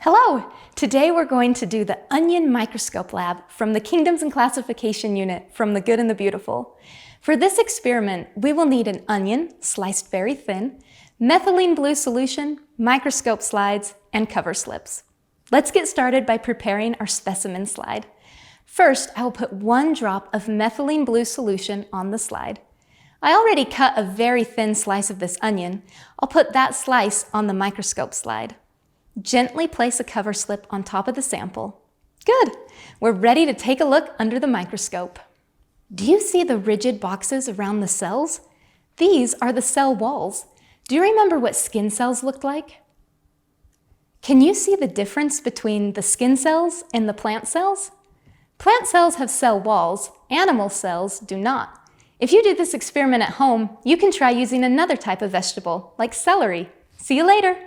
Hello! Today we're going to do the Onion Microscope Lab from the Kingdoms and Classification Unit from The Good and the Beautiful. For this experiment, we will need an onion, sliced very thin, methylene blue solution, microscope slides, and cover slips. Let's get started by preparing our specimen slide. First, I will put 1 drop of methylene blue solution on the slide. I already cut a very thin slice of this onion. I'll put that slice on the microscope slide. Gently place a cover slip on top of the sample. Good! We're ready to take a look under the microscope. Do you see the rigid boxes around the cells? These are the cell walls. Do you remember what skin cells looked like? Can you see the difference between the skin cells and the plant cells? Plant cells have cell walls, animal cells do not. If you do this experiment at home, you can try using another type of vegetable, like celery. See you later!